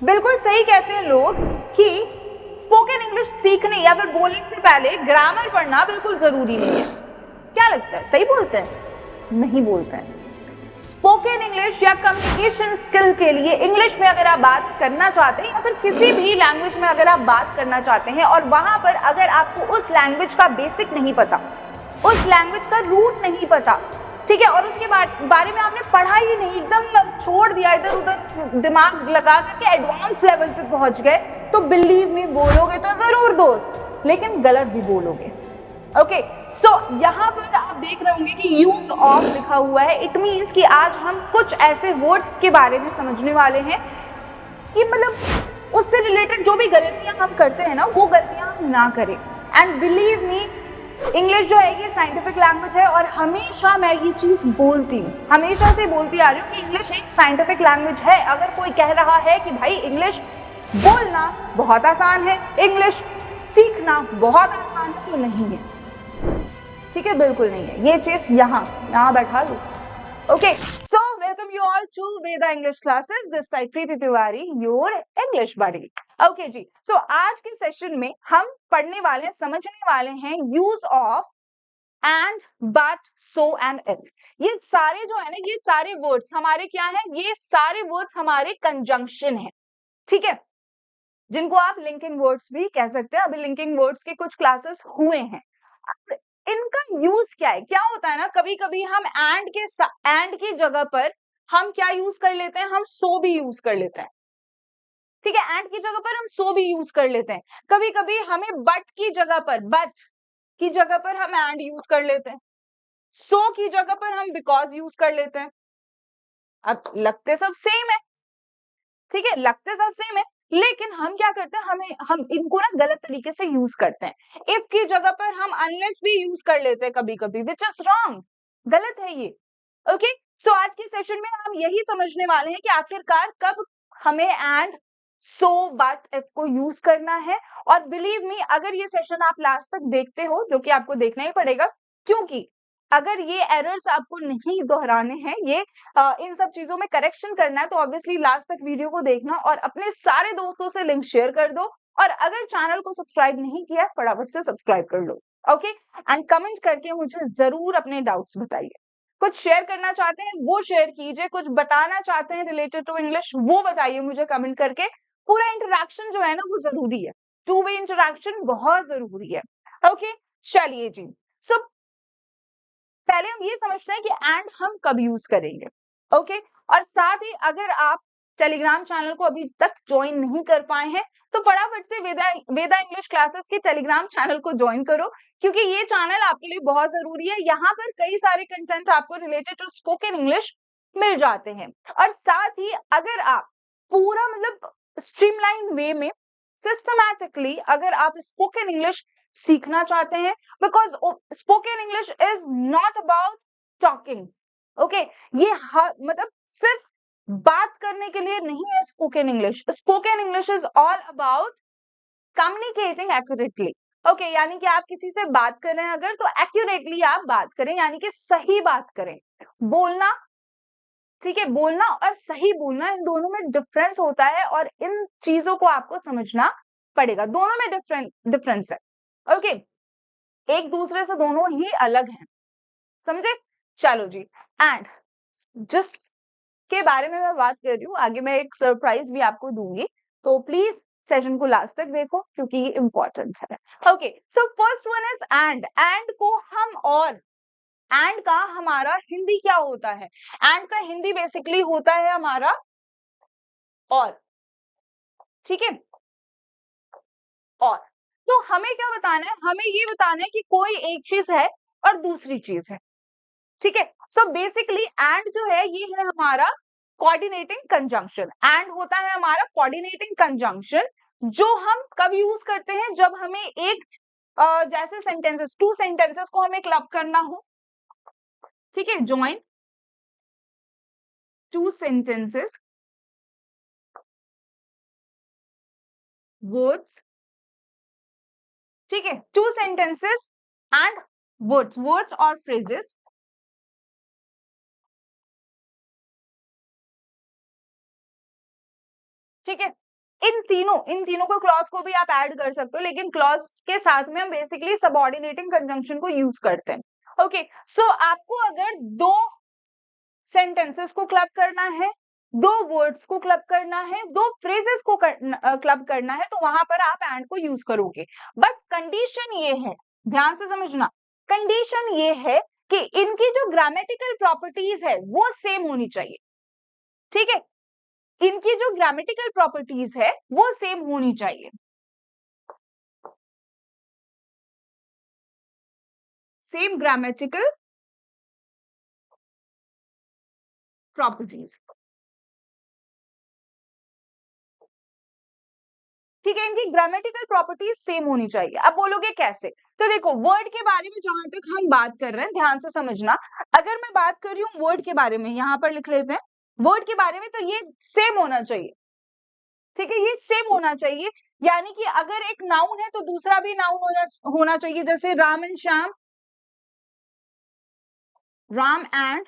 बिल्कुल सही कहते हैं लोग कि स्पोकन इंग्लिश सीखने या फिर बोलने से पहले ग्रामर पढ़ना बिल्कुल जरूरी नहीं है। क्या लगता है, सही बोलते हैं? नहीं बोलते हैं। स्पोकन इंग्लिश या कम्युनिकेशन स्किल के लिए इंग्लिश में अगर आप बात करना चाहते हैं या फिर किसी भी लैंग्वेज में अगर आप बात करना चाहते हैं और वहां पर अगर आपको उस लैंग्वेज का बेसिक नहीं पता, उस लैंग्वेज का रूट नहीं पता, ठीक है, और उसके बारे में आपने पढ़ा ही नहीं, एकदम छोड़ दिया, इधर उधर दिमाग लगा करके एडवांस लेवल पे पहुंच गए, तो बिलीव मी बोलोगे तो जरूर दोस्त, लेकिन गलत भी बोलोगे। ओके, सो यहाँ पर आप देख रहे होंगे कि यूज ऑफ लिखा हुआ है। इट मीन्स कि आज हम कुछ ऐसे वर्ड्स के बारे में समझने वाले हैं कि मतलब उससे रिलेटेड जो भी गलतियां हम करते हैं ना, वो गलतियां हम ना करें। एंड बिलीव मी, इंग्लिश जो है ये साइंटिफिक लैंग्वेज है और हमेशा मैं ये चीज बोलती हूँ, हमेशा से बोलती आ रही हूँ कि इंग्लिश एक साइंटिफिक लैंग्वेज है। अगर कोई कह रहा है कि भाई इंग्लिश बोलना बहुत आसान है, इंग्लिश सीखना बहुत आसान है, तो नहीं है, ठीक है, बिल्कुल नहीं है। ये चीज यहाँ बैठा दो। Okay, so welcome you all to Veda English classes, this side Preeti Tiwari, your English buddy. Okay जी, सो आज के सेशन में हम पढ़ने वाले हैं, समझने वाले हैं use of and, but, so and it. ये सारे जो है ना, ये सारे वर्ड्स हमारे क्या है, ये सारे वर्ड्स हमारे कंजंक्शन है, ठीक है, जिनको आप लिंकिंग वर्ड्स भी कह सकते हैं। अभी लिंकिंग वर्ड्स के कुछ क्लासेस हुए हैं। अब इनका यूज क्या है, क्या होता है ना, कभी कभी हम एंड की जगह पर हम क्या यूज कर लेते हैं, हम सो भी यूज कर लेते हैं, ठीक है, एंड की जगह पर हम सो भी यूज कर लेते हैं। कभी कभी हमें बट की जगह पर हम एंड यूज कर लेते हैं, सो की जगह पर हम बिकॉज यूज कर लेते हैं। अब लगते सब सेम है, ठीक है, लगते सब सेम है, लेकिन हम क्या करते हैं, हम इनको ना गलत तरीके से यूज करते हैं। इफ की जगह पर हम अनलेस भी यूज कर लेते हैं कभी कभी, विच इज रॉन्ग, गलत है ये। ओके, सो आज के सेशन में हम यही समझने वाले हैं कि आखिरकार कब हमें एंड, सो, बट, इफ को यूज करना है। और बिलीव मी, अगर ये सेशन आप लास्ट तक देखते हो, जो कि आपको देखना ही पड़ेगा, क्योंकि अगर ये एरर्स आपको नहीं दोहराने हैं, ये इन सब चीजों में करेक्शन करना है, तो ऑब्वियसली लास्ट तक वीडियो को देखना और अपने सारे दोस्तों से लिंक शेयर कर दो। और अगर चैनल को सब्सक्राइब नहीं किया, फटाफट से सब्सक्राइब कर लो। ओके, एंड कमेंट करके मुझे जरूर अपने डाउट्स बताइए। कुछ शेयर करना चाहते हैं वो शेयर कीजिए, कुछ बताना चाहते हैं रिलेटेड टू इंग्लिश वो बताइए मुझे कमेंट करके। पूरा इंटरेक्शन जो है ना वो जरूरी है, टू वे इंटरेक्शन बहुत जरूरी है। ओके, चलिए जी, सो पहले हम ये समझते हैं कि एंड हम कब यूज करेंगे। ओके, और साथ ही अगर आप टेलीग्राम चैनल को अभी तक ज्वाइन नहीं कर पाए हैं, तो फटाफट से वेदा इंग्लिश क्लासेस के टेलीग्राम चैनल को ज्वाइन करो, क्योंकि ये चैनल आपके लिए बहुत जरूरी है। यहाँ पर कई सारे कंटेंट आपको रिलेटेड टू स्पोकन इंग्लिश मिल जाते हैं। और साथ ही अगर आप पूरा मतलब स्ट्रीमलाइन वे में सिस्टमैटिकली अगर आप स्पोकन इंग्लिश सीखना चाहते हैं, because spoken English is not about talking. Okay, ये मतलब सिर्फ बात करने के लिए नहीं है spoken English. Spoken English is all about communicating accurately. Okay, यानी कि आप किसी से बात कर रहे हैं अगर, तो एक्यूरेटली आप बात करें, यानी कि सही बात करें। बोलना, ठीक है, बोलना और सही बोलना, इन दोनों में डिफरेंस होता है और इन चीजों को आपको समझना पड़ेगा। दोनों में डिफरेंस है। ओके, एक दूसरे से दोनों ही अलग हैं, समझे? चलो जी, एंड जिस के बारे में मैं बात कर रही हूँ, आगे मैं एक सरप्राइज भी आपको दूंगी, तो प्लीज सेशन को लास्ट तक देखो क्योंकि ये इंपॉर्टेंट है। Okay, so first one is and. And को हम और एंड का हमारा हिंदी क्या होता है? एंड का हिंदी बेसिकली होता है हमारा और, ठीक है, और तो हमें क्या बताना है, हमें ये बताना है कि कोई एक चीज है और दूसरी चीज है, ठीक है। सो बेसिकली एंड जो है ये है हमारा कोऑर्डिनेटिंग कंजंक्शन। एंड होता है हमारा कोऑर्डिनेटिंग कंजंक्शन, जो हम कब यूज करते हैं, जब हमें एक जैसे सेंटेंसेस, टू सेंटेंसेस को हमें क्लब करना हो, ठीक है, ज्वाइन टू सेंटेंसेस, वर्ड्स, ठीक है, टू सेंटेंसेस एंड वर्ड्स और फ्रेजेस, ठीक है, इन तीनों को क्लॉज को भी आप ऐड कर सकते हो, लेकिन क्लॉज के साथ में हम बेसिकली सबऑर्डिनेटिंग कंजंक्शन को यूज करते हैं। ओके, सो आपको अगर दो सेंटेंसेस को क्लब करना है, दो वर्ड्स को क्लब करना है, दो फ्रेजेस को क्लब करना है, तो वहां पर आप एंड को यूज करोगे। बट कंडीशन ये है, ध्यान से समझना, कंडीशन ये है कि इनकी जो ग्रामेटिकल प्रॉपर्टीज है वो सेम होनी चाहिए। ठीक है, इनकी जो ग्रामेटिकल प्रॉपर्टीज है वो सेम होनी चाहिए। सेम ग्रामेटिकल प्रॉपर्टीज, ठीक है, इनकी ग्रामेटिकल प्रॉपर्टीज सेम होनी चाहिए। अब बोलोगे कैसे? तो देखो, वर्ड के बारे में जहां तक हम बात कर रहे हैं, ध्यान से समझना, अगर मैं बात कर रही हूँ वर्ड के बारे में, यहां पर लिख लेते हैं वर्ड के बारे में, तो ये सेम होना चाहिए। ठीक है, ये सेम होना चाहिए, यानी कि अगर एक नाउन है तो दूसरा भी नाउन होना चाहिए। जैसे Ram and Shyam, Ram and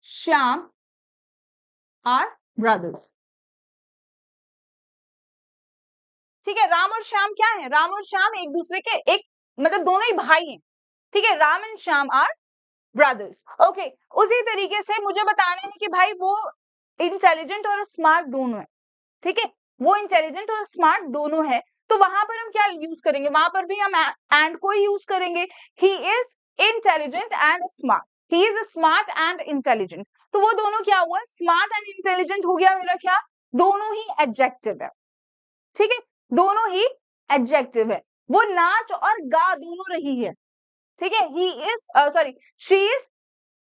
Shyam are brothers. ठीक है, राम और श्याम क्या है? राम और श्याम एक दूसरे के एक मतलब दोनों ही भाई हैं। ठीक है, Ram and Shyam are brothers. Okay, उसी तरीके से मुझे बताना है कि भाई वो इंटेलिजेंट और स्मार्ट दोनों है। ठीक है, वो इंटेलिजेंट और स्मार्ट दोनों है, तो वहां पर हम क्या यूज करेंगे? वहां पर भी हम एंड को ही यूज करेंगे। He is intelligent and smart, he is smart and intelligent. तो वो दोनों क्या हुआ? स्मार्ट एंड इंटेलिजेंट हो गया मेरा क्या? दोनों ही एडजेक्टिव है। ठीक है, दोनों ही एडजेक्टिव है। वो नाच और गा दोनों रही है। ठीक है, he is sorry, she is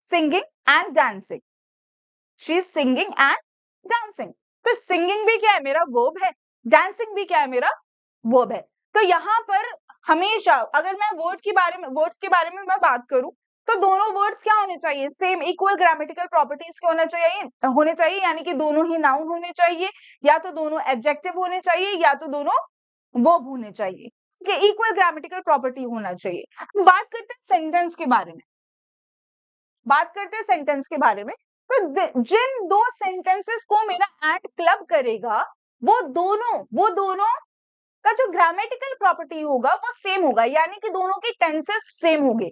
singing and dancing, she is singing and dancing. तो सिंगिंग भी क्या है? मेरा वर्ब है। डांसिंग भी क्या है? मेरा वर्ब है। तो यहाँ पर हमेशा अगर मैं वर्ड्स के बारे में मैं बात करूं, तो दोनों वर्ड्स क्या होने चाहिए? सेम इक्वल ग्रामेटिकल प्रॉपर्टीज के होने चाहिए, यानी कि दोनों ही नाउन होने चाहिए, या तो दोनों एडजेक्टिव होने चाहिए, या तो दोनों वर्ब होने चाहिए। इक्वल ग्रामेटिकल प्रॉपर्टी होना चाहिए। अब बात करते हैं सेंटेंस के बारे में, बात करते हैं सेंटेंस के बारे में। तो जिन दो सेंटेंसेस को मेरा एंड क्लब करेगा, वो दोनों का जो ग्रामेटिकल प्रॉपर्टी होगा वो सेम होगा, यानी कि दोनों की टेंसेस सेम होंगे।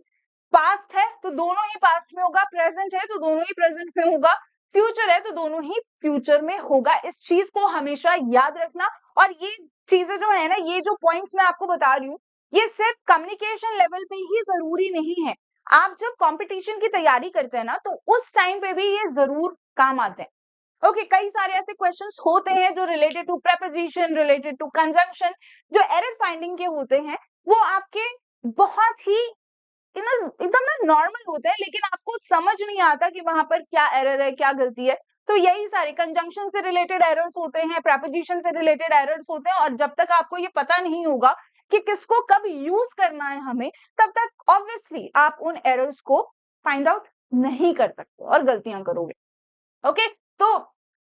पास्ट है तो दोनों ही पास्ट में होगा, प्रेजेंट है तो दोनों ही प्रेजेंट में होगा, फ्यूचर है तो दोनों ही फ्यूचर में होगा। इस चीज को हमेशा याद रखना। और ये चीजें जो है ना, ये जो पॉइंट्स मैं आपको बता रही हूँ, ये सिर्फ कम्युनिकेशन लेवल पे ही जरूरी नहीं है। आप जब कंपटीशन की तैयारी करते हैं ना, तो उस टाइम पे भी ये जरूर काम आते हैं। ओके, कई सारे ऐसे क्वेश्चंस होते हैं जो related to preposition, related to conjunction, जो एरर फाइंडिंग के होते हैं, वो आपके बहुत ही एकदम ना नॉर्मल होते हैं, लेकिन आपको समझ नहीं आता कि वहां पर क्या एरर है, क्या गलती है। तो यही सारे कंजंक्शन से रिलेटेड एरर्स होते हैं, प्रेपोजिशन से रिलेटेड एरर्स होते हैं, और जब तक आपको ये पता नहीं होगा कि किसको कब यूज करना है हमें, तब तक ऑब्वियसली आप उन एरर्स को फाइंड आउट नहीं कर सकते और गलतियां करोगे। ओके, तो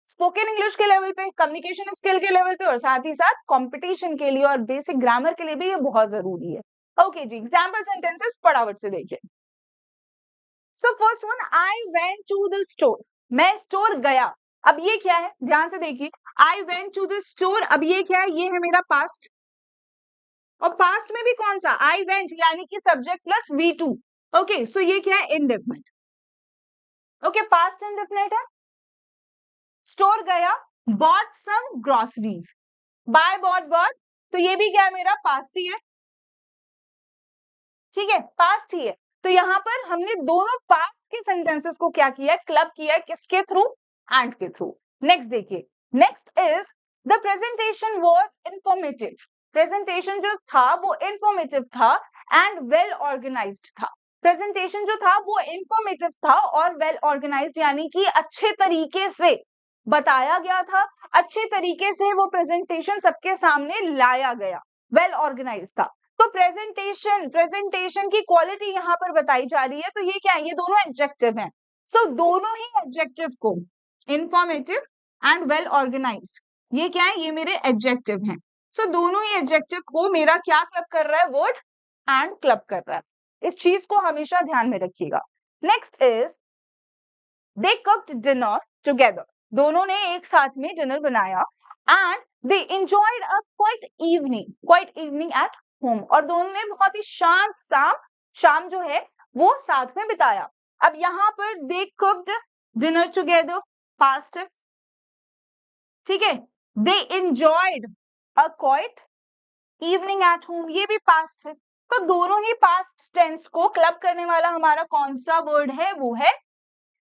स्पोकन इंग्लिश के लेवल पे, कम्युनिकेशन स्किल के लेवल पे, और साथ ही साथ कंपटीशन के लिए और बेसिक ग्रामर के लिए भी ये बहुत जरूरी है। ओके जी, एग्जाम्पल सेंटेंसेस फटाफट से देखिए। So first one, I went to the store, मैं स्टोर गया। अब ये क्या है? ध्यान से देखिए, I went to the store, अब ये क्या है? ये है मेरा पास्ट, और पास्ट में भी कौन सा? आई वेंट, यानी कि सब्जेक्ट प्लस V2। ओके, सो ये क्या है? इंडेफिनिट। ओके, पास्ट इंडेफिनिट है। स्टोर गया, bought some groceries, buy bought, तो ये भी क्या है? मेरा पास्ट ही है। ठीक है, पास्ट ही है। तो यहाँ पर हमने दोनों पास्ट के सेंटेंसेस को क्या किया? क्लब किया। किसके थ्रू? एंड के थ्रू। नेक्स्ट देखिए, next is the presentation was informative, presentation जो था वो इंफॉर्मेटिव था एंड वेल ऑर्गेनाइज्ड था। प्रेजेंटेशन जो था वो इंफॉर्मेटिव था और वेल ऑर्गेनाइज्ड, यानी कि अच्छे तरीके से बताया गया था, अच्छे तरीके से वो प्रेजेंटेशन सबके सामने लाया गया, वेल ऑर्गेनाइज्ड था। तो प्रेजेंटेशन की क्वालिटी यहाँ पर बताई जा रही है, तो ये क्या है? ये दोनों एडजेक्टिव हैं। सो दोनों ही एडजेक्टिव को, इंफॉर्मेटिव एंड वेल ऑर्गेनाइज्ड, ये क्या है? ये मेरे एडजेक्टिव हैं। सो दोनों ही एडजेक्टिव को मेरा क्या क्लब कर रहा है? वर्ड एंड क्लब कर रहा है। इस चीज को हमेशा ध्यान में रखिएगा। Next is they cooked dinner together, दोनों ने एक साथ में डिनर बनाया and they enjoyed a quiet evening at home, और दोनों ने बहुत ही शांत शाम जो है वो साथ में बिताया। अब यहाँ पर they cooked dinner together, past है, ठीक है। They enjoyed a quiet evening at home, ये भी पास्ट है। तो दोनों ही पास्ट टेंस को क्लब करने वाला हमारा कौन सा वर्ड है, वो है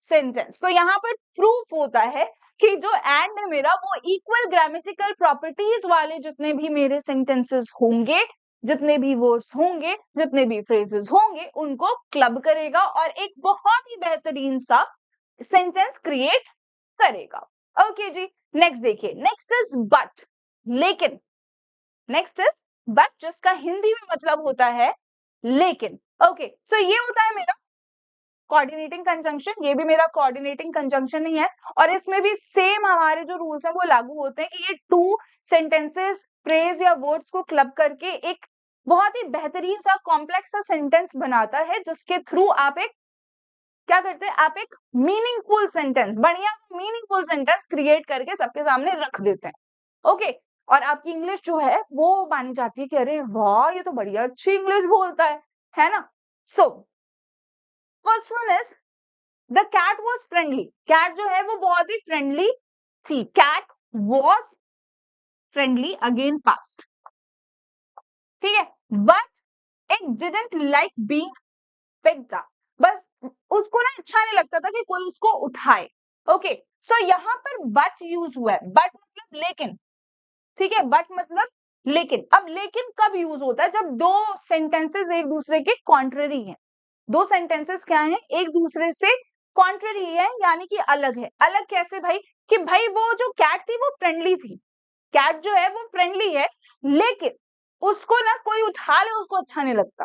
सेंटेंस। तो यहाँ पर प्रूफ होता है कि जो एंड है मेरा वो इक्वल ग्रामेटिकल प्रॉपर्टीज वाले जितने भी मेरे सेंटेंसेस होंगे, जितने भी वर्ड्स होंगे, जितने भी फ्रेजेस होंगे, उनको क्लब करेगा और एक बहुत ही बेहतरीन सा सेंटेंस क्रिएट करेगा। ओके जी, नेक्स्ट देखिए, नेक्स्ट इज बट, लेकिन। नेक्स्ट इज बट, जिसका हिंदी में मतलब होता है लेकिन। ओके, सो ये होता है मेरा कोऑर्डिनेटिंग कंजंक्शन, ये भी मेरा कोऑर्डिनेटिंग कंजंक्शन ही है, और इसमें भी सेम हमारे जो रूल्स हैं वो लागू होते हैं कि ये टू सेंटेंसेस, फ्रेज या वर्ड्स को क्लब करके एक बहुत ही बेहतरीन सा कॉम्प्लेक्स सा सेंटेंस बनाता है, जिसके थ्रू आप एक क्या करते हैं, आप एक मीनिंगफुल सेंटेंस, बढ़िया मीनिंगफुल सेंटेंस क्रिएट करके सबके सामने रख देते हैं। ओके, और आपकी इंग्लिश जो है वो मानी जाती है कि अरे वाह, ये तो बढ़िया अच्छी इंग्लिश बोलता है ना। So first one is the cat was friendly. Cat जो है वो बहुत ही फ्रेंडली थी। Cat was friendly, again past, ठीक है। But it didn't like being picked up, बस उसको ना अच्छा नहीं लगता था कि कोई उसको उठाए। ओके, सो यहाँ पर बट यूज हुआ है, बट मतलब लेकिन, ठीक है, बट मतलब लेकिन। अब लेकिन कब यूज होता है, जब दो सेंटेंसेस एक दूसरे के कॉन्ट्ररी हैं। दो सेंटेंसेस क्या हैं, एक दूसरे से कॉन्ट्ररी है, यानी कि अलग है। अलग कैसे भाई, कि भाई वो जो कैट थी वो फ्रेंडली थी, कैट जो है वो फ्रेंडली है, लेकिन उसको ना कोई उठा ले उसको अच्छा नहीं लगता।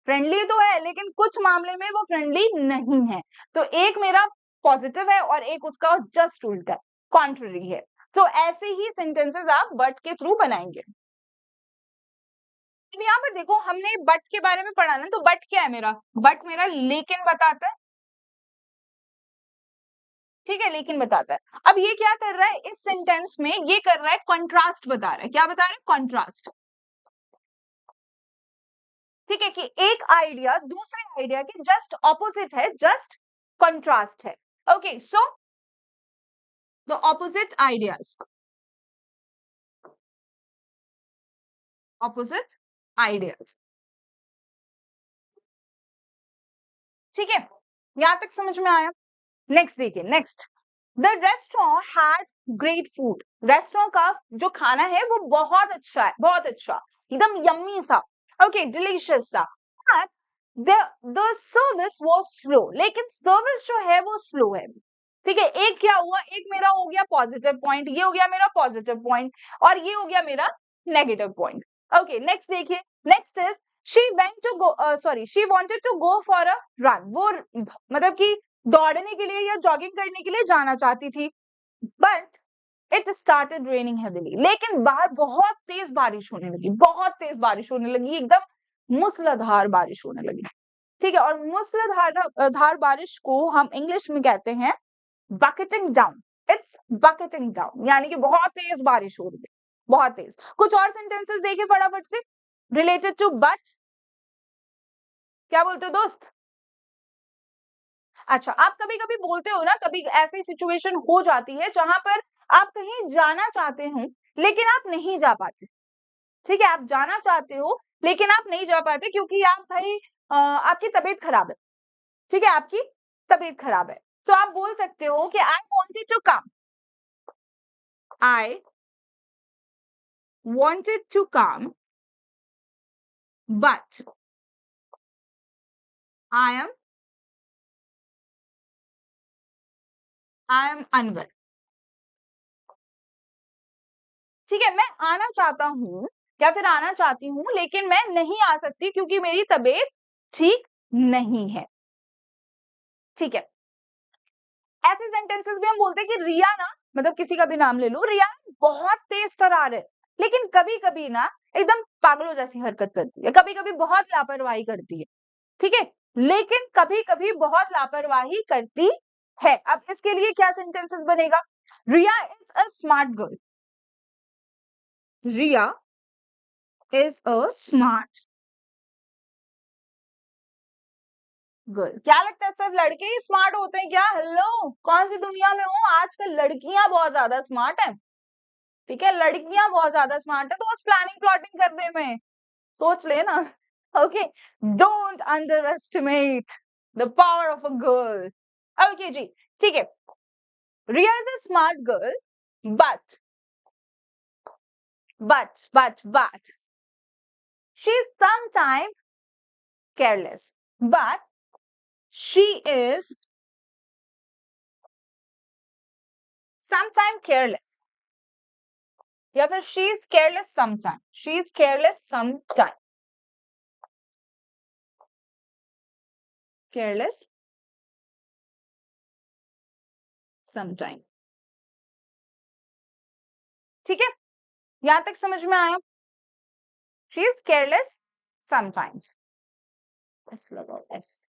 फ्रेंडली तो है लेकिन कुछ मामले में वो फ्रेंडली नहीं है। तो एक मेरा पॉजिटिव है और एक उसका जस्ट उल्टा है, कॉन्ट्ररी है। तो ऐसे ही सेंटेंसेस आप बट के थ्रू बनाएंगे। यहाँ पर देखो, हमने बट के बारे में पढ़ा ना, तो बट क्या है मेरा, बट मेरा लेकिन बताता है, ठीक है, लेकिन बताता है। अब ये क्या कर रहा है इस सेंटेंस में, ये कर रहा है कंट्रास्ट बता रहा है। क्या बता रहा है, कंट्रास्ट, ठीक है, कि एक आइडिया दूसरे आइडिया के जस्ट ऑपोजिट है, जस्ट कंट्रास्ट है। Okay, so the opposite ideas, opposite ideas, ठीक है, यहां तक समझ में आया। नेक्स्ट देखिए, next, the restaurant had great food. Restaurant का जो खाना है वो बहुत अच्छा है, बहुत अच्छा, एकदम यम्मी सा, ओके, डिलीशियस सा। But the service was slow, लेकिन सर्विस जो है वो स्लो है, ठीक है। एक क्या हुआ, एक मेरा हो गया पॉजिटिव पॉइंट, ये हो गया मेरा पॉजिटिव पॉइंट, और ये हो गया मेरा नेगेटिव पॉइंट। ओके, नेक्स्ट देखिए, next is she went to go, sorry, she wanted to go for a run. वो मतलब कि दौड़ने के लिए या जॉगिंग करने के लिए जाना चाहती थी, but it started raining heavily, लेकिन बाहर बहुत तेज बारिश होने लगी, बहुत तेज बारिश होने लगी, एकदम मूसलाधार बारिश होने लगी, ठीक है। और मूसलाधार बारिश को हम इंग्लिश में कहते हैं bucketing down. It's bucketing down, यानी कि बहुत तेज बारिश हो रही है, बहुत तेज। कुछ और सेंटेंसेस देखिए फटाफट से रिलेटेड टू बट, क्या बोलते हो दोस्त। अच्छा, आप कभी कभी बोलते हो ना, कभी ऐसी सिचुएशन हो जाती है जहां पर आप कहीं जाना चाहते हो लेकिन आप नहीं जा पाते, ठीक है, आप जाना चाहते हो लेकिन आप नहीं जा पाते क्योंकि आप भाई आपकी तबीयत खराब है, ठीक है, आपकी तबीयत खराब है। तो आप बोल सकते हो कि I wanted to come, I wanted to come but I am unwell, ठीक है, मैं आना चाहता हूँ या फिर आना चाहती हूँ लेकिन मैं नहीं आ सकती क्योंकि मेरी तबीयत ठीक नहीं है, ठीक है। ऐसे सेंटेंसेस भी हम बोलते हैं कि रिया ना, मतलब किसी का भी नाम ले लो, रिया बहुत तेज तर्रार है, लेकिन कभी कभी ना एकदम पागलों जैसी हरकत करती है, कभी कभी बहुत लापरवाही करती है, ठीक है, लेकिन कभी कभी बहुत लापरवाही करती है। अब इसके लिए क्या सेंटेंसेस बनेगा? Riya is a smart girl. Riya is a smart girl. क्या लगता है सिर्फ लड़के ही स्मार्ट होते हैं क्या? हेलो, कौन सी दुनिया में हो? आजकल लड़कियां बहुत ज्यादा स्मार्ट है। ठीक है, लड़कियां बहुत ज्यादा स्मार्ट है, तो उस प्लानिंग प्लॉटिंग करने में सोच लेना। Okay, don't underestimate the power of a girl. Okay जी, ठीक है। Riya is a smart girl, but but she is sometimes careless, but she is sometimes careless, या फिर she is careless sometimes, she is careless sometimes, careless sometimes। ठीक है, यहां तक समझ में आया? she is careless sometimes, S लगाओ, एस।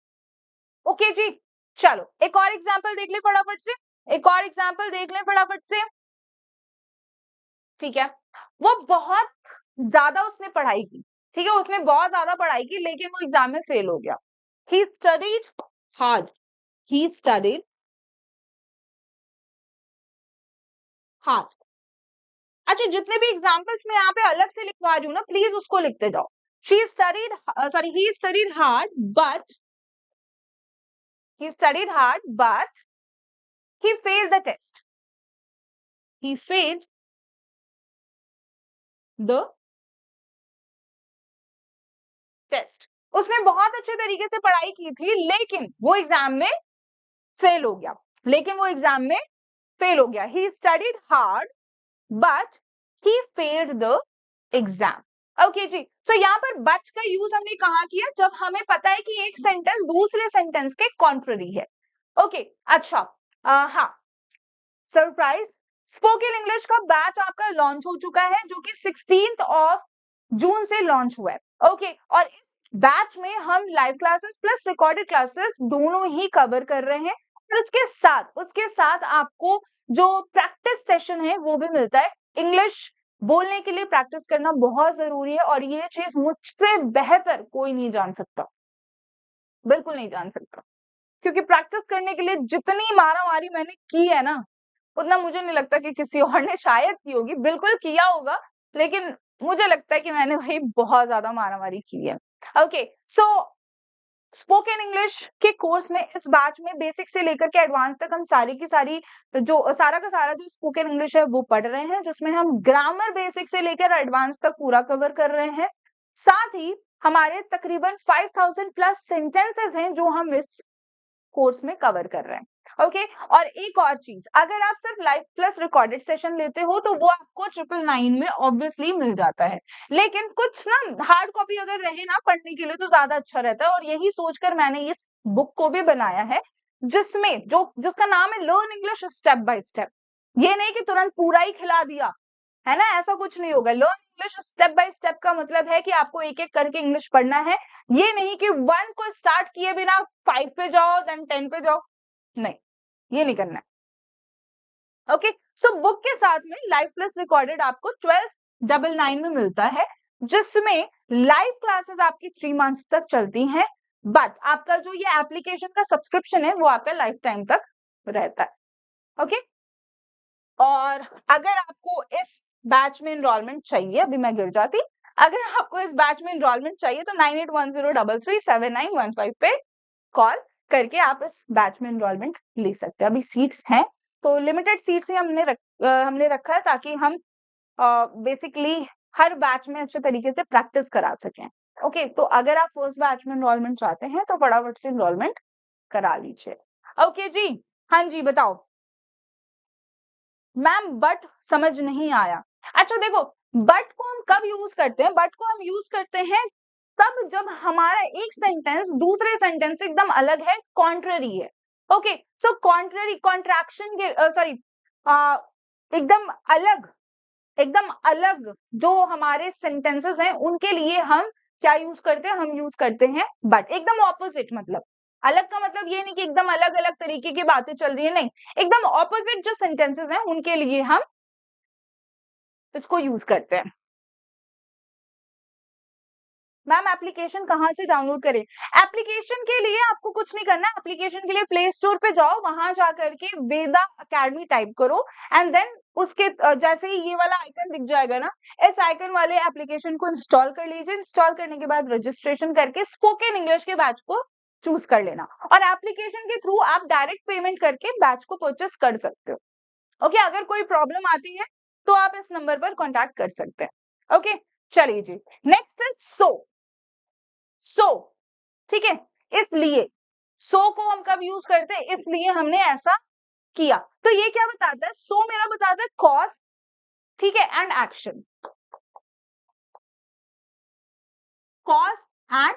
ओके जी, चलो एक और एग्जांपल देख ले फटाफट से, एक और एग्जांपल देख ले फटाफट से। ठीक है, वो बहुत ज्यादा उसने पढ़ाई की। ठीक है, उसने बहुत ज्यादा पढ़ाई की, लेकिन वो एग्जाम में फेल हो गया। He studied hard, he studied hard. अच्छा, जितने भी एग्जाम्पल्स मैं यहाँ पे अलग से लिखवा रही हूँ ना, प्लीज उसको लिखते जाओ। She studied sorry he studied hard but he studied hard but he failed the test, he failed the test। उसने बहुत अच्छे तरीके से पढ़ाई की थी, लेकिन वो एग्जाम में फेल हो गया, लेकिन वो एग्जाम में फेल हो गया। he studied hard but he failed the exam। Okay जी, सो यहाँ पर बट का यूज हमने कहा किया जब हमें पता है कि एक सेंटेंस दूसरे सेंटेंस के कॉन्ट्ररी है। ओके, अच्छा, हाँ, सरप्राइज, स्पोकन इंग्लिश का बैच आपका लॉन्च हो चुका है, जो कि 16 जून से लॉन्च हुआ है। ओके, और इस बैच में हम live classes plus recorded classes दोनों ही कवर कर रहे हैं, और उसके साथ आपको जो प्रैक्टिस सेशन है वो भी मिलता है। इंग्लिश बोलने के लिए प्रैक्टिस करना बहुत जरूरी है, और ये चीज मुझसे बेहतर कोई नहीं जान सकता, बिल्कुल नहीं जान सकता, क्योंकि प्रैक्टिस करने के लिए जितनी मारामारी मैंने की है ना, उतना मुझे नहीं लगता कि किसी और ने शायद की होगी, बिल्कुल किया होगा, लेकिन मुझे लगता है कि मैंने भाई बहुत ज्यादा मारामारी की है। ओके, सो स्पोकन इंग्लिश के कोर्स में इस बैच में बेसिक से लेकर के एडवांस तक हम सारी की सारी जो सारा का सारा जो स्पोकन इंग्लिश है वो पढ़ रहे हैं, जिसमें हम ग्रामर बेसिक से लेकर एडवांस तक पूरा कवर कर रहे हैं। साथ ही हमारे तकरीबन 5000 प्लस सेंटेंसेस हैं जो हम इस कोर्स में कवर कर रहे हैं। ओके, और एक और चीज, अगर आप सिर्फ लाइव प्लस रिकॉर्डेड सेशन लेते हो तो वो आपको 999 में ऑब्वियसली मिल जाता है, लेकिन कुछ ना हार्ड कॉपी अगर रहे ना पढ़ने के लिए तो ज्यादा अच्छा रहता है, और यही सोचकर मैंने इस बुक को भी बनाया है, जिसमें जिसका नाम है learn English step by step. ये नहीं कि तुरंत पूरा ही खिला दिया, है ना, ऐसा कुछ नहीं होगा। Learn English step by step का मतलब है कि आपको एक एक करके इंग्लिश पढ़ना है, ये नहीं कि 1 को स्टार्ट किए बिना 5 पे जाओ देन 10 पे जाओ, नहीं, ये नहीं करना है। ओके, सो बुक के साथ में लाइव प्लस रिकॉर्डेड आपको 1299 में मिलता है, जिसमें लाइव क्लासेस आपकी 3 मंथ्स तक चलती हैं, बट आपका जो ये एप्लीकेशन का सब्सक्रिप्शन है वो आपका लाइफ टाइम तक रहता है। ओके, और अगर आपको इस बैच में इनरोलमेंट चाहिए, अभी मैं गिर जाती, अगर आपको इस बैच में इनरोलमेंट चाहिए तो 9810337915 पे कॉल करके आप इस बैच में इनरोलमेंट ले सकते हैं। अभी सीट्स हैं तो लिमिटेड सीट्स ही हमने रखा है, ताकि हम बेसिकली हर बैच में अच्छे तरीके से प्रैक्टिस करा सकें। ओके, तो अगर आप फर्स्ट बैच में इनरोलमेंट चाहते हैं तो फटाफट से इनरोलमेंट करा लीजिए। ओके जी, हाँ जी, बताओ मैम, बट समझ नहीं आया। अच्छा देखो, बट को हम कब यूज करते हैं? बट को हम यूज करते हैं तब जब हमारा एक सेंटेंस दूसरे सेंटेंस से एकदम अलग है, कॉन्ट्ररी है। ओके, सो कॉन्ट्ररी कॉन्ट्रैक्शन के सॉरी एकदम अलग जो हमारे सेंटेंसेस हैं उनके लिए हम क्या यूज करते हैं? हम यूज करते हैं बट, एकदम ऑपोजिट मतलब। अलग का मतलब ये नहीं कि एकदम अलग अलग तरीके की बातें चल रही है, नहीं, एकदम ऑपोजिट जो सेंटेंसेस हैं उनके लिए हम इसको यूज करते हैं। मैम एप्लीकेशन कहाँ से डाउनलोड करें? एप्लीकेशन के लिए आपको कुछ नहीं करना, एप्लीकेशन के लिए प्ले स्टोर पे जाओ, वहां जाकर के वेदा अकेडमी टाइप करो एंड देन उसके जैसे ही ये वाला आइकन दिख जाएगा ना, इस आइकन वाले एप्लीकेशन को इंस्टॉल कर लीजिए। इंस्टॉल करने के बाद रजिस्ट्रेशन करके स्पोकन इंग्लिश के बैच को चूज कर लेना, और एप्लीकेशन के थ्रू आप डायरेक्ट पेमेंट करके बैच को परचेस कर सकते हो। ओके, अगर कोई प्रॉब्लम आती है तो आप इस नंबर पर कॉन्टैक्ट कर सकते हैं। ओके, चलिए जी, नेक्स्ट इज सो, ठीक है, इसलिए सो को हम कब यूज करते हैं, इसलिए हमने ऐसा किया। तो ये क्या बताता है, सो मेरा बताता है कॉज, ठीक है, and action, cause and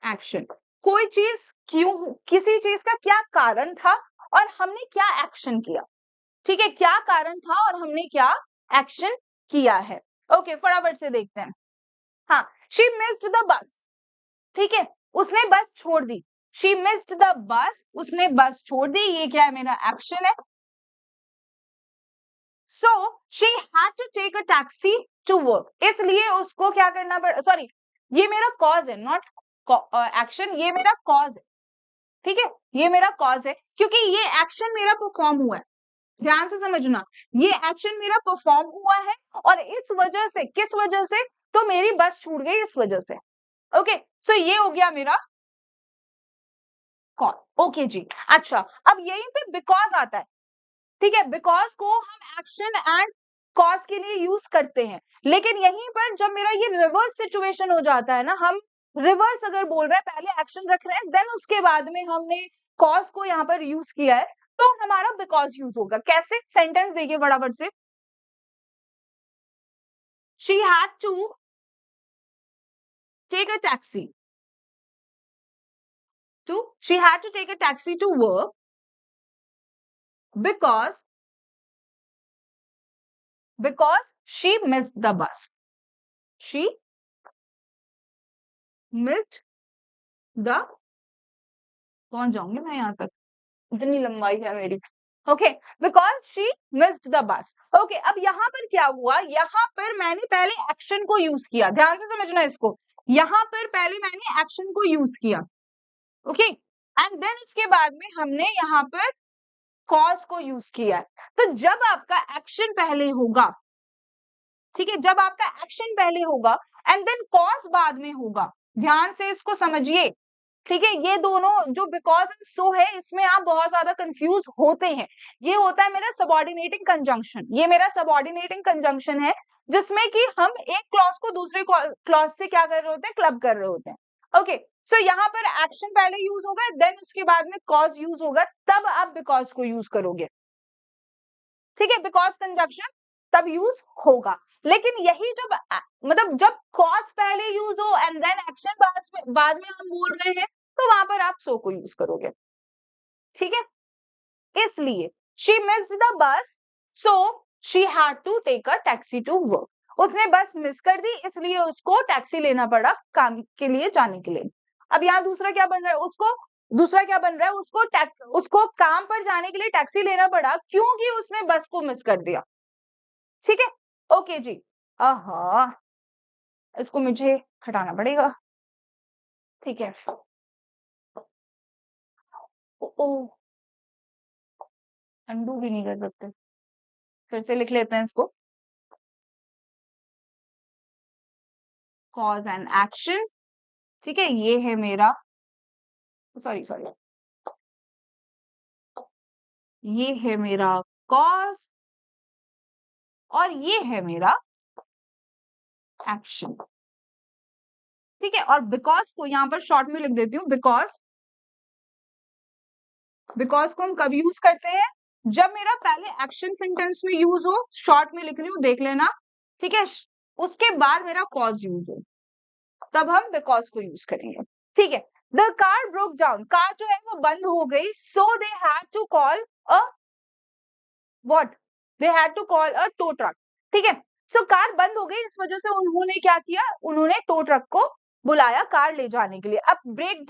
action. कोई चीज क्यों, किसी चीज का क्या कारण था और हमने क्या एक्शन किया, ठीक है, क्या कारण था और हमने क्या एक्शन किया है। ओके, फटाफट से देखते हैं। हाँ, शी मिस्ड द बस, ठीक है, उसने बस छोड़ दी। शी मिस्ड द बस, उसने बस छोड़ दी, ये क्या है, मेरा एक्शन है। So she had to take a taxi to work, इसलिए उसको क्या करना पड़ा, सॉरी, ये मेरा कॉज है, नॉट एक्शन, ये मेरा कॉज है, ठीक है, ये मेरा कॉज है क्योंकि ये एक्शन मेरा परफॉर्म हुआ है। ध्यान से समझना, ये एक्शन मेरा परफॉर्म हुआ है और इस वजह से, किस वजह से, तो मेरी बस छूट गई इस वजह से। ओके, सो ये हो गया मेरा कॉज। ओके जी, अच्छा, अब यहीं पे बिकॉज आता है, ठीक है, बिकॉज को हम एक्शन एंड कॉज के लिए यूज करते हैं, लेकिन यहीं पर जब मेरा ये रिवर्स सिचुएशन हो जाता है ना, हम रिवर्स अगर बोल रहे हैं, पहले एक्शन रख रहे हैं, देन उसके बाद में हमने कॉज को यहाँ पर यूज किया है, तो हमारा बिकॉज यूज होगा। कैसे, सेंटेंस देखिए फटाफट से। She had to take a taxi she had to take a taxi to work because she missed the bus. She missed the, पहुंच जाऊंगी मैं यहाँ तक, इतनी लंबाई है मेरी। Okay, because she missed the बस। ओके, अब यहाँ पर क्या हुआ, यहाँ पर मैंने पहले एक्शन को यूज किया, ध्यान से समझना इसको, यहाँ पर पहले मैंने एक्शन को यूज किया, ओके, एंड देन उसके बाद में हमने यहाँ पर कॉज को यूज किया है। तो जब आपका एक्शन पहले होगा, ठीक है, जब आपका एक्शन पहले होगा एंड देन कॉज बाद में होगा, ध्यान से इसको समझिए, ठीक है, ये दोनों जो बिकॉज एंड सो है, इसमें आप बहुत ज्यादा कंफ्यूज होते हैं। ये होता है मेरा सबऑर्डिनेटिंग कंजंक्शन, ये मेरा सबऑर्डिनेटिंग कंजंक्शन है, जिसमें कि हम एक क्लॉज को दूसरे क्लॉज से क्या कर रहे होते हैं, क्लब कर रहे होते हैं। ओके, सो यहाँ पर एक्शन पहले यूज होगा, देन उसके बाद में कॉज यूज होगा, तब आप बिकॉज को यूज करोगे, ठीक है, बिकॉज कंजंक्शन तब यूज होगा। लेकिन यही जब मतलब जब कॉज पहले यूज हो एंड देन एक्शन बाद में हम बोल रहे हैं, तो वहां पर आप सो को यूज करोगे, ठीक है। इसलिए she missed the bus, so she had to take a taxi to work, उसने बस मिस कर दी, इसलिए उसको टैक्सी लेना पड़ा काम के लिए जाने के लिए। अब यहाँ दूसरा क्या बन रहा है, दूसरा क्या बन रहा है, उसको काम पर जाने के लिए टैक्सी लेना पड़ा क्योंकि उसने बस को मिस कर दिया, ठीक है। ओके जी, आहा, इसको मुझे हटाना पड़ेगा, ठीक है। ओ, अंडू भी नहीं कर सकते, फिर से लिख लेते हैं इसको, कॉज एंड एक्शन, ठीक है, ये है मेरा, सॉरी सॉरी, ये है मेरा कॉज और ये है मेरा एक्शन, ठीक है। और बिकॉज को यहाँ पर शॉर्ट में लिख देती हूँ, बिकॉज को हम कब यूज करते हैं, जब मेरा पहले एक्शन सेंटेंस में यूज हो, शॉर्ट में लिख रही हूँ, देख लेना, ठीक है, उसके बाद मेरा कॉज यूज हो, तब हम बिकॉज को यूज करेंगे, ठीक है। The car broke down, car जो है वो बंद हो गई, so they had to call a what, they had to call a tow truck, ठीक है। सो कार बंद हो गई, इस वजह से उन्होंने क्या किया, उन्होंने टो ट्रक को बुलाया कार ले जाने के लिए। अब ब्रेक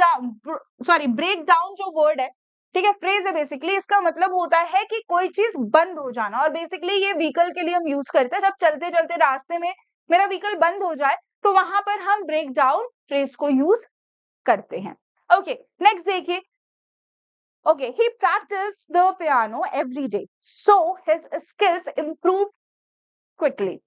डाउन जो वर्ड है, ठीक है, फ्रेज है बेसिकली, इसका मतलब होता है कि कोई चीज बंद हो जाना, और बेसिकली ये व्हीकल के लिए हम यूज करते हैं। जब चलते चलते रास्ते में मेरा व्हीकल बंद हो जाए तो वहां पर हम ब्रेक डाउन फ्रेज को यूज करते हैं। ओके, नेक्स्ट देखिए। Okay, he practised the piano every day so his skills improve quickly.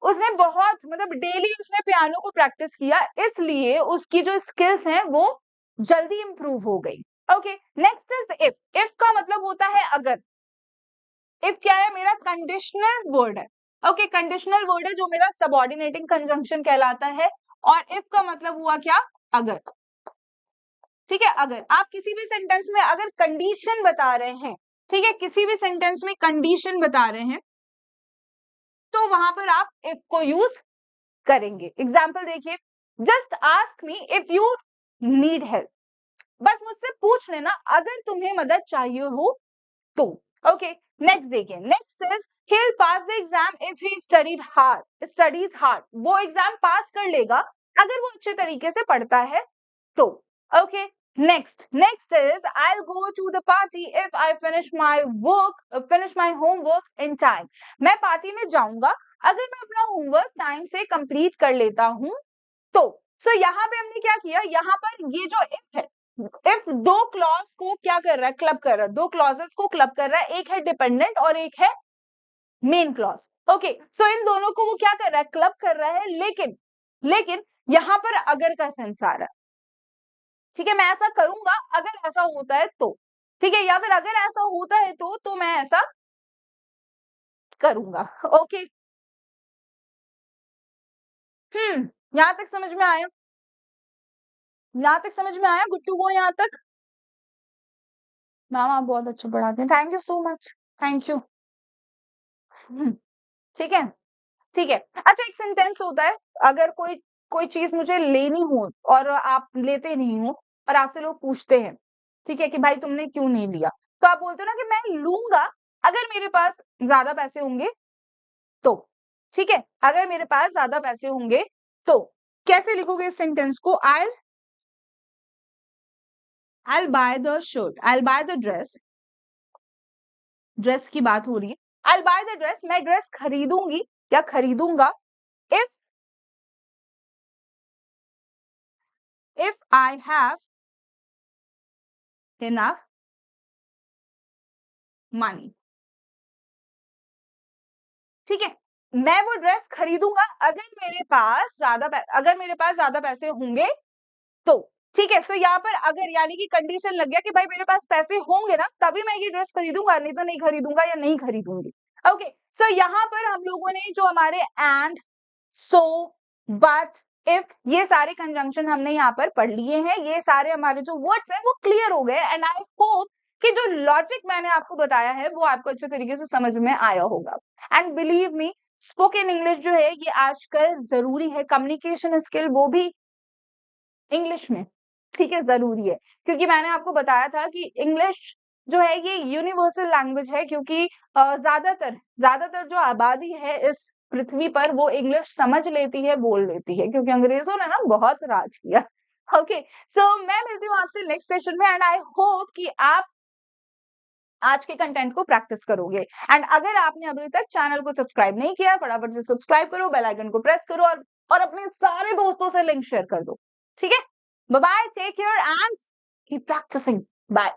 उसने बहुत मतलब डेली उसने पियानो को प्रैक्टिस किया, इसलिए उसकी जो स्किल्स हैं वो जल्दी इंप्रूव हो गई। Okay, next is if. If का मतलब होता है अगर। इफ क्या है, मेरा कंडीशनल वर्ड है। ओके, कंडीशनल वर्ड है जो मेरा सबऑर्डिनेटिंग कंजंक्शन कहलाता है। और इफ का मतलब हुआ क्या, अगर। ठीक है, अगर आप किसी भी सेंटेंस में अगर कंडीशन बता रहे हैं, ठीक है, किसी भी सेंटेंस में कंडीशन बता रहे हैं, तो वहां पर आप इफ को यूज करेंगे। एग्जाम्पल देखिए, just ask me if you need help. बस मुझसे पूछ लेना अगर तुम्हें मदद चाहिए हो तो। ओके, नेक्स्ट देखिए। Next is he'll pass the exam if he studies hard। वो एग्जाम पास कर लेगा अगर वो अच्छे तरीके से पढ़ता है तो। Okay, next is I'll go to the party if I finish my homework in time। मैं पार्टी में जाऊंगा अगर मैं अपना होमवर्क टाइम से कंप्लीट कर लेता हूं तो। सो यहाँ पे हमने क्या किया, यहाँ पर ये जो इफ है, इफ दो क्लॉज को क्या कर रहा है, क्लब कर रहा है, दो क्लॉजेस को क्लब कर रहा है, एक है डिपेंडेंट और एक है मेन क्लॉज। ओके, सो इन दोनों को वो क्या कर रहा है, क्लब कर रहा है, लेकिन यहां पर अगर का सेंस आ रहा है। ठीक है, मैं ऐसा करूंगा अगर ऐसा होता है तो। ठीक है, या फिर अगर ऐसा होता है तो मैं ऐसा करूंगा। ओके, यहां तक समझ में आया? यहां तक समझ में आया? गुड टू गो यहां तक? मैम आप बहुत अच्छा पढ़ाते हैं, thank you so much, thank you. ठीक है, ठीक है। अच्छा, एक सेंटेंस होता है, अगर कोई कोई चीज मुझे लेनी हो और आप लेते नहीं हो और आपसे लोग पूछते हैं, ठीक है, कि भाई तुमने क्यों नहीं लिया, तो आप बोलते हो ना कि मैं लूंगा अगर मेरे पास ज्यादा पैसे होंगे तो। ठीक है, अगर मेरे पास ज्यादा पैसे होंगे तो। कैसे लिखोगे इस सेंटेंस को, I'll buy the shirt, I'll buy the dress। Dress की बात हो रही है। I'll buy the dress, मैं ड्रेस खरीदूंगी या खरीदूंगा if I have enough money। ठीक है, मैं वो ड्रेस खरीदूंगा अगर मेरे पास ज्यादा पैसे होंगे तो। ठीक है, सो यहाँ पर अगर यानी कि कंडीशन लग गया कि भाई मेरे पास पैसे होंगे ना तभी मैं ये ड्रेस खरीदूंगा, नहीं तो नहीं खरीदूंगा या नहीं खरीदूंगी। ओके, सो यहाँ पर हम लोगों ने जो हमारे एंड, सो, बट, इफ, ये सारे कंजंक्शन हमने यहाँ पर पढ़ लिए हैं। ये सारे हमारे जो वर्ड्स हैं वो क्लियर हो गए, एंड आई होप कि जो लॉजिक मैंने आपको बताया है वो आपको अच्छे तरीके से समझ में आया होगा। And believe me, spoken English जो है ये आजकल जरूरी है, कम्युनिकेशन स्किल वो भी इंग्लिश में। ठीक है, जरूरी है, क्योंकि मैंने आपको बताया था कि इंग्लिश जो है ये यूनिवर्सल लैंग्वेज है, क्योंकि ज्यादातर जो आबादी है इस पृथ्वी पर वो इंग्लिश समझ लेती है, बोल लेती है, क्योंकि अंग्रेजों ने ना बहुत राज किया। ओके, सो मैं मिलती हूँ आपसे नेक्स्ट सेशन में, एंड आई होप कि आप आज के कंटेंट को प्रैक्टिस करोगे। एंड अगर आपने अभी तक चैनल को सब्सक्राइब नहीं किया, फटाफट से सब्सक्राइब करो, बेल आइकन को प्रेस करो और अपने सारे दोस्तों से लिंक शेयर कर दो। ठीक है, bye bye, take care and keep practising, bye.